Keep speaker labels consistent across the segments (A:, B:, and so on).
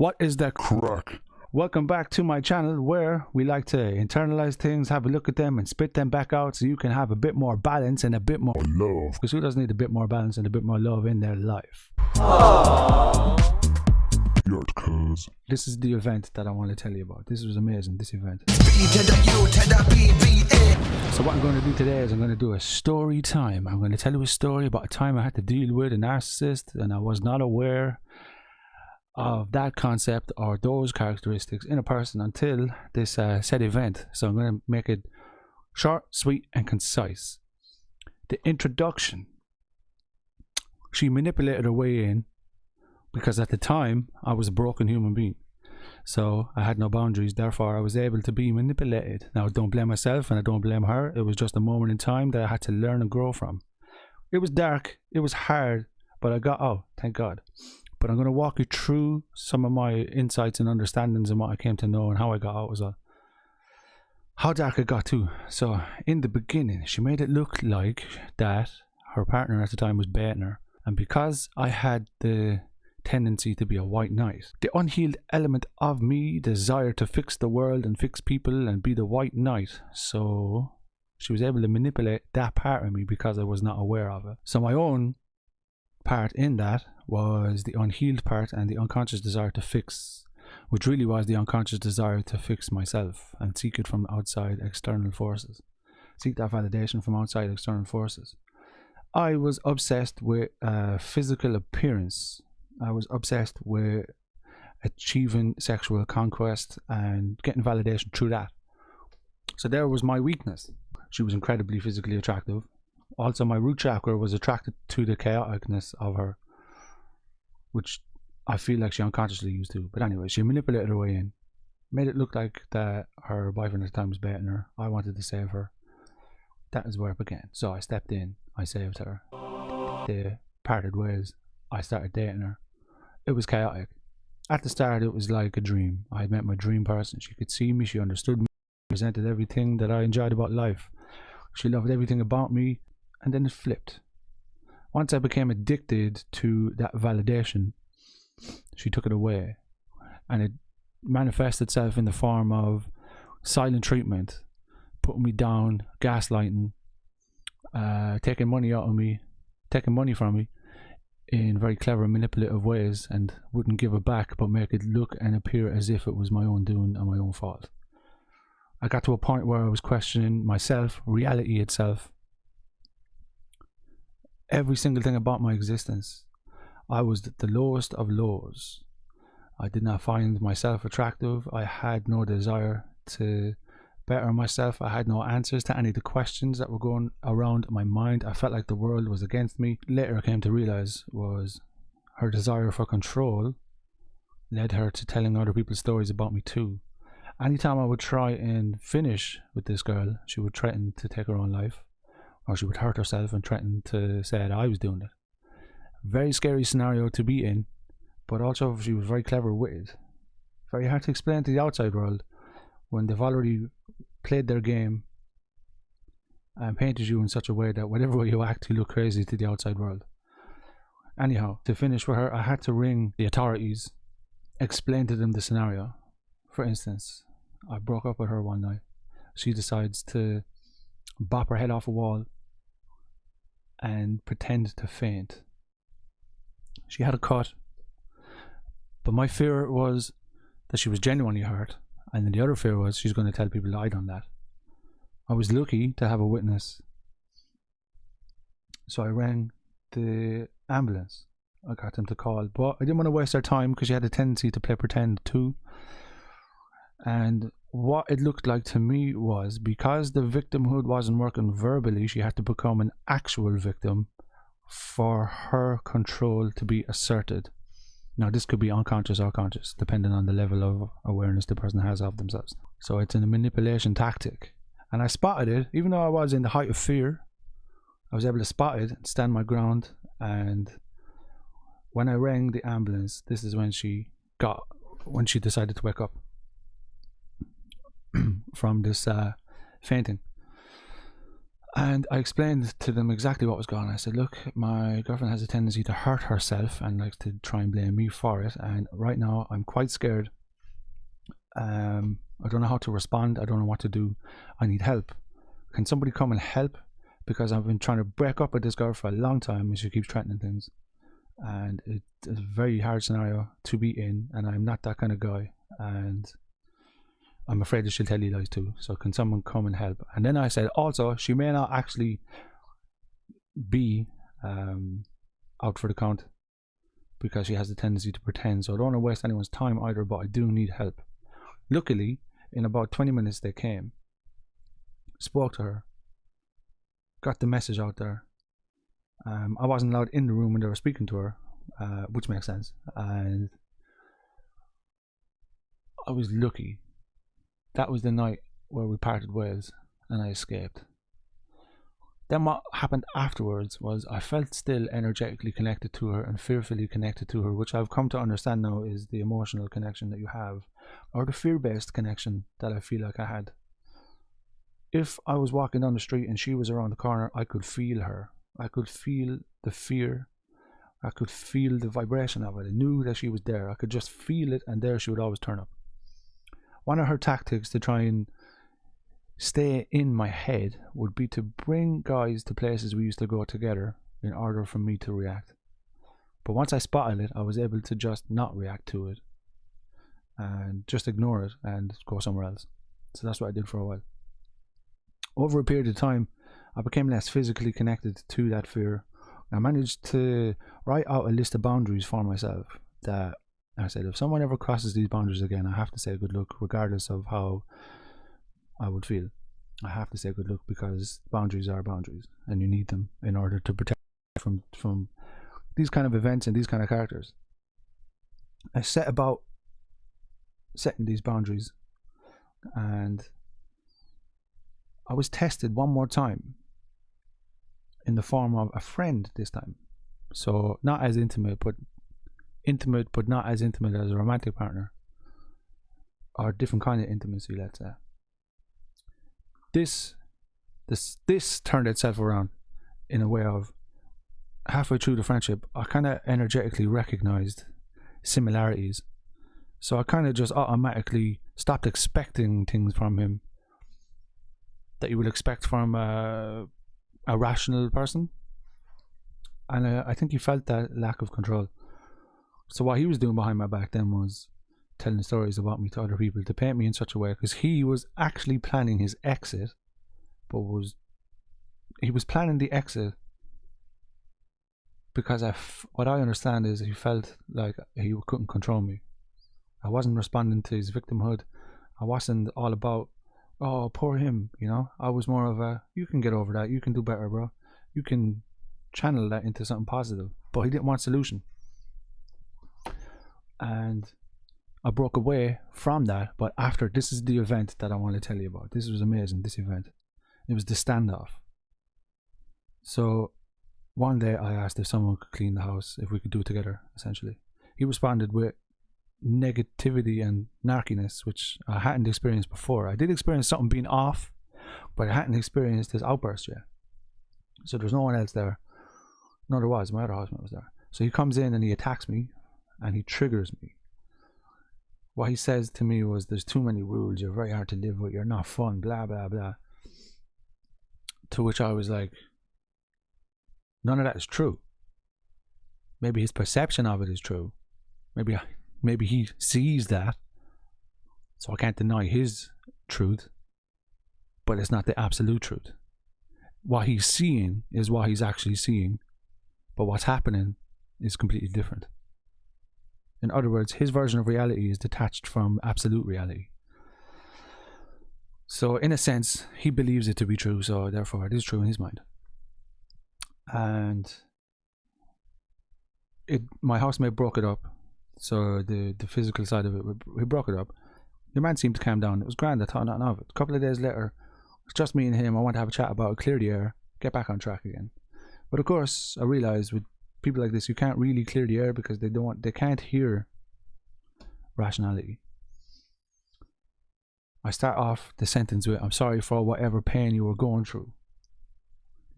A: What is the crack? Welcome back to my channel where we like to internalize things, have a look at them and spit them back out so you can have a bit more balance and a bit more love. Because who doesn't need a bit more balance and a bit more love in their life? This is the event that I want to tell you about. This was amazing, this event. So what I'm going to do today is I'm going to do a story time. I'm going to tell you a story about a time I had to deal with a narcissist and I was not aware of that concept or those characteristics in a person until this said event. So I'm going to make it short, sweet and concise. The introduction. She manipulated her way in because at the time I was a broken human being. So I had no boundaries, therefore I was able to be manipulated. Now I don't blame myself and I don't blame her. It was just a moment in time that I had to learn and grow from. It was dark, it was hard, but I got out, thank God. But I'm going to walk you through some of my insights and understandings and what I came to know and how I got out as well. How dark it got too. So in the beginning, she made it look like that her partner at the time was baiting her. And because I had the tendency to be a white knight, the unhealed element of me desired to fix the world and fix people and be the white knight. So she was able to manipulate that part of me because I was not aware of it. So my own part in that was the unhealed part and the unconscious desire to fix, which really was the unconscious desire to fix myself and seek it from outside external forces, seek that validation from outside external forces. I was obsessed with physical appearance. I was obsessed with achieving sexual conquest and getting validation through that. So there was my weakness. She was incredibly physically attractive. Also, my root chakra was attracted to the chaoticness of her, which I feel like she unconsciously used to. But anyway, she manipulated her way in, made it look like that her boyfriend at the time was baiting her. I wanted to save her. That is where it began. So I stepped in, I saved her. They parted ways. I started dating her. It was chaotic. At the start, it was like a dream. I had met my dream person. She could see me, she understood me, presented everything that I enjoyed about life. She loved everything about me. And then it flipped. Once I became addicted to that validation, she took it away. And it manifested itself in the form of silent treatment, putting me down, gaslighting, taking money out of me, taking money from me in very clever manipulative ways, and wouldn't give it back but make it look and appear as if it was my own doing and my own fault. I got to a point where I was questioning myself, reality itself, every single thing about my existence. I was the lowest of lows. I did not find myself attractive. I had no desire to better myself. I had no answers to any of the questions that were going around my mind. I felt like the world was against me. Later I came to realize was her desire for control led her to telling other people's stories about me too. Anytime I would try and finish with this girl, she would threaten to take her own life. Or she would hurt herself and threaten to say that I was doing it. Very scary scenario to be in, but also she was very clever with it. Very hard to explain to the outside world when they've already played their game and painted you in such a way that whatever way you act, you look crazy to the outside world. Anyhow, to finish with her, I had to ring the authorities, explain to them the scenario. For instance, I broke up with her one night. She decides to bop her head off a wall and pretend to faint. She had a cut, but my fear was that she was genuinely hurt, and then the other fear was she's going to tell people that I done that. I was lucky to have a witness, so I rang the ambulance. I got them to call, but I didn't want to waste their time because she had a tendency to play pretend too. And what it looked like to me was, because the victimhood wasn't working verbally, she had to become an actual victim for her control to be asserted. Now this could be unconscious or conscious, depending on the level of awareness the person has of themselves. So it's a manipulation tactic. And I spotted it, even though I was in the height of fear, I was able to spot it and stand my ground. And when I rang the ambulance, this is when she decided to wake up from this fainting. And I explained to them exactly what was going on. I said, look, my girlfriend has a tendency to hurt herself and likes to try and blame me for it. And right now I'm quite scared. I don't know how to respond. I don't know what to do. I need help. Can somebody come and help? Because I've been trying to break up with this girl for a long time and she keeps threatening things. And it's a very hard scenario to be in. And I'm not that kind of guy. And I'm afraid that she'll tell you lies too. So can someone come and help? And then I said, also, she may not actually be out for the count because she has a tendency to pretend. So I don't want to waste anyone's time either, but I do need help. Luckily, in about 20 minutes they came, spoke to her, got the message out there. I wasn't allowed in the room when they were speaking to her, which makes sense. And I was lucky. That was the night where we parted ways and I escaped. Then what happened afterwards was I felt still energetically connected to her and fearfully connected to her, which I've come to understand now is the emotional connection that you have, or the fear-based connection that I feel like I had. If I was walking down the street and she was around the corner, I could feel her. I could feel the fear. I could feel the vibration of it. I knew that she was there. I could just feel it, and there she would always turn up. One of her tactics to try and stay in my head would be to bring guys to places we used to go together in order for me to react. But once I spotted it, I was able to just not react to it and just ignore it and go somewhere else. So that's what I did for a while. Over a period of time, I became less physically connected to that fear. I managed to write out a list of boundaries for myself that I said, if someone ever crosses these boundaries again, I have to say good luck, regardless of how I would feel. I have to say good luck because boundaries are boundaries and you need them in order to protect from these kind of events and these kind of characters. I set about setting these boundaries and I was tested one more time in the form of a friend this time. So not as intimate but not as intimate as a romantic partner, or different kind of intimacy, let's say. This turned itself around in a way of halfway through the friendship I kind of energetically recognized similarities, so I kind of just automatically stopped expecting things from him that you would expect from a rational person, and I think he felt that lack of control. So what he was doing behind my back then was telling stories about me to other people to paint me in such a way, because he was actually planning his exit, but he was planning the exit because what I understand is he felt like he couldn't control me. I wasn't responding to his victimhood. I wasn't all about, oh, poor him, you know. I was more of a, you can get over that, you can do better, bro. You can channel that into something positive. But he didn't want solution. And I broke away from that, but after, this is the event that I want to tell you about. This was amazing, this event. It was the standoff. So one day I asked if someone could clean the house, if we could do it together, essentially. He responded with negativity and narkiness, which I hadn't experienced before. I did experience something being off, but I hadn't experienced this outburst yet. So there's no one else there. No, there was. My other housemate was there. So he comes in and he attacks me and he triggers me. What he says to me was, there's too many rules, you're very hard to live with, you're not fun, blah blah blah. To which I was like, none of that is true. Maybe his perception of it is true. Maybe he sees that, so I can't deny his truth, but it's not the absolute truth. What he's seeing is what he's actually seeing, but what's happening is completely different. In other words, his version of reality is detached from absolute reality. So in a sense, he believes it to be true, so therefore it is true in his mind. And my housemate broke it up. So the physical side of it, we broke it up. The man seemed to calm down. It was grand, I thought nothing of it. A couple of days later, it's just me and him. I want to have a chat about it, clear the air, get back on track again. But of course, I realised with people like this, you can't really clear the air because they can't hear rationality. I start off the sentence with, I'm sorry for whatever pain you were going through.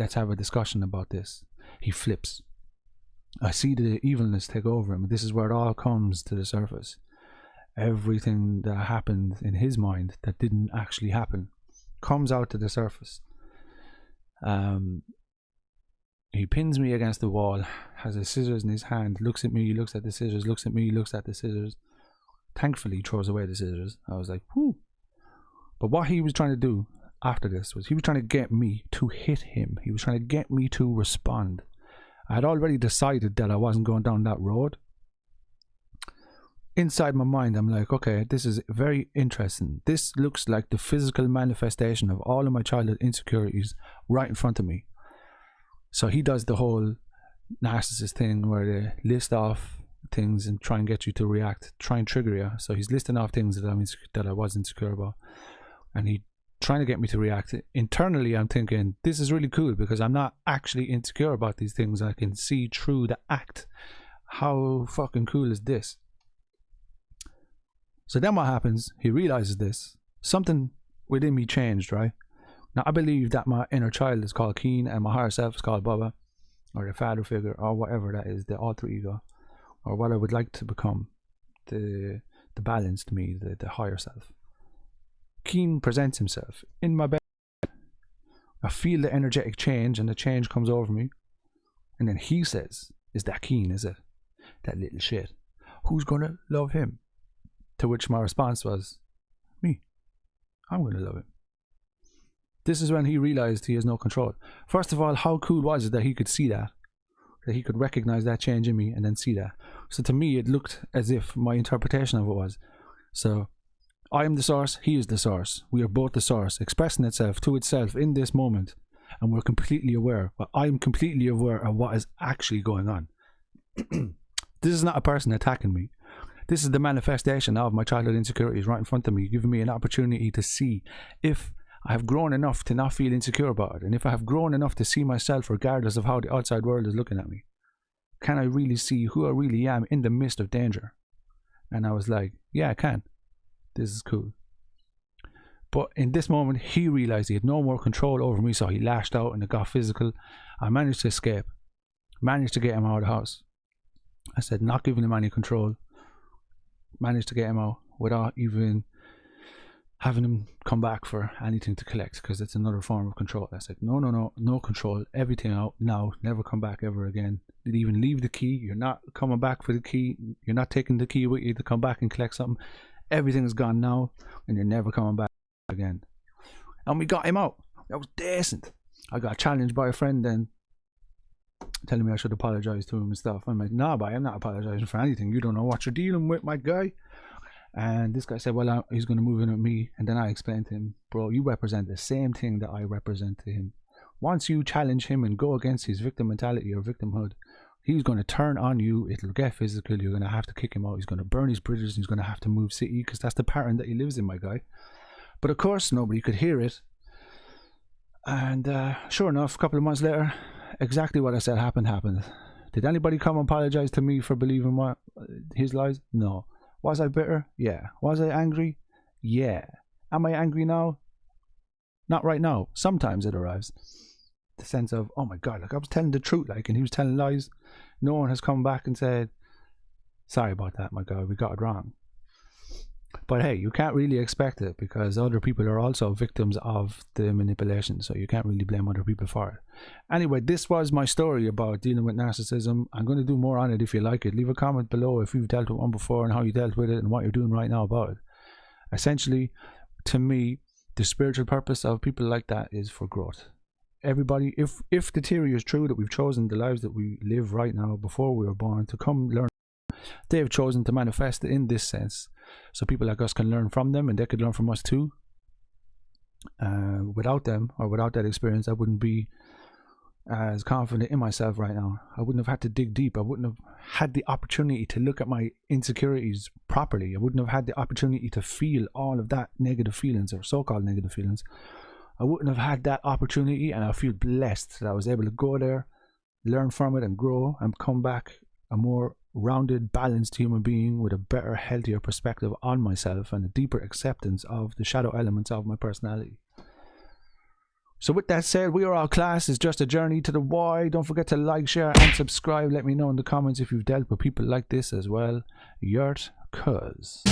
A: let's have a discussion about this. He flips. I see the evilness take over him. This is where it all comes to the surface. Everything that happened in his mind that didn't actually happen comes out to the surface. He pins me against the wall, has the scissors in his hand, looks at me, looks at the scissors, looks at me, looks at the scissors. Thankfully, he throws away the scissors. I was like, whoo. But what he was trying to do after this was he was trying to get me to hit him. He was trying to get me to respond. I had already decided that I wasn't going down that road. Inside my mind, I'm like, okay, this is very interesting. This looks like the physical manifestation of all of my childhood insecurities right in front of me. So he does the whole narcissist thing where they list off things and try and get you to react, try and trigger you. So he's listing off things that I was insecure about, and he trying to get me to react. Internally, I'm thinking, this is really cool because I'm not actually insecure about these things. I can see through the act. How fucking cool is this? So then what happens? He realizes this. Something within me changed, right? Now, I believe that my inner child is called Keen and my higher self is called Bubba, or the father figure, or whatever that is, the alter ego, or what I would like to become, the balanced me, the higher self. Keen presents himself in my bed. I feel the energetic change, and the change comes over me. And then he says, is that Keen, is it? That little shit. Who's gonna love him? To which my response was, me. I'm gonna love him. This is when he realized he has no control. First of all, how cool was it that he could see that he could recognize that change in me and then see that. So to me, it looked as if my interpretation of it was, so I am the source, he is the source. We are both the source, expressing itself to itself in this moment, and we're completely aware. But I'm completely aware of what is actually going on. This is not a person attacking me. This is the manifestation of my childhood insecurities right in front of me, giving me an opportunity to see if I have grown enough to not feel insecure about it, and if I have grown enough to see myself regardless of how the outside world is looking at me. Can I really see who I really am in the midst of danger? And I was like, yeah, I can. This is cool. But in this moment, he realized he had no more control over me, so he lashed out and it got physical. I managed to escape, managed to get him out of the house. I said, not giving him any control, managed to get him out without even having him come back for anything to collect, because it's another form of control. I said, no control, everything out now, never come back ever again. Did even leave the key, you're not coming back for the key, you're not taking the key with you to come back and collect something. Everything's gone now, and you're never coming back again. And we got him out. That was decent. I got challenged by a friend then, telling me I should apologize to him and stuff. I'm like, nah, but I'm not apologizing for anything. You don't know what you're dealing with, my guy. And this guy said, well, he's going to move in with me. And then I explained to him, bro, you represent the same thing that I represent to him. Once you challenge him and go against his victim mentality or victimhood, he's going to turn on you. It'll get physical. You're going to have to kick him out. He's going to burn his bridges. He's going to have to move city, because that's the pattern that he lives in, my guy. But of course, nobody could hear it. And sure enough, a couple of months later, exactly what I said happened. Did anybody come and apologize to me for believing his lies? No. Was I bitter? Yeah. Was I angry? Yeah. Am I angry now? Not right now. Sometimes it arrives. The sense of, oh my God, like I was telling the truth, like, and he was telling lies. No one has come back and said, sorry about that, my God, we got it wrong. But hey, you can't really expect it, because other people are also victims of the manipulation, so you can't really blame other people for it. Anyway, this was my story about dealing with narcissism. I'm going to do more on it if you like it. Leave a comment below if you've dealt with one before and how you dealt with it and what you're doing right now about it. Essentially, to me, the spiritual purpose of people like that is for growth. Everybody, if the theory is true that we've chosen the lives that we live right now before we were born to come learn, they have chosen to manifest it in this sense, so people like us can learn from them and they could learn from us too. Without them, or without that experience, I wouldn't be as confident in myself right now. I wouldn't have had to dig deep. I wouldn't have had the opportunity to look at my insecurities properly. I wouldn't have had the opportunity to feel all of that negative feelings, or so-called negative feelings. I wouldn't have had that opportunity, and I feel blessed that I was able to go there, learn from it and grow, and come back a more rounded, balanced human being with a better, healthier perspective on myself and a deeper acceptance of the shadow elements of my personality. So with that said, We Are All Class is just a journey to the why. Don't forget to like, share, and subscribe. Let me know in the comments if you've dealt with people like this as well. Yurt Cuz.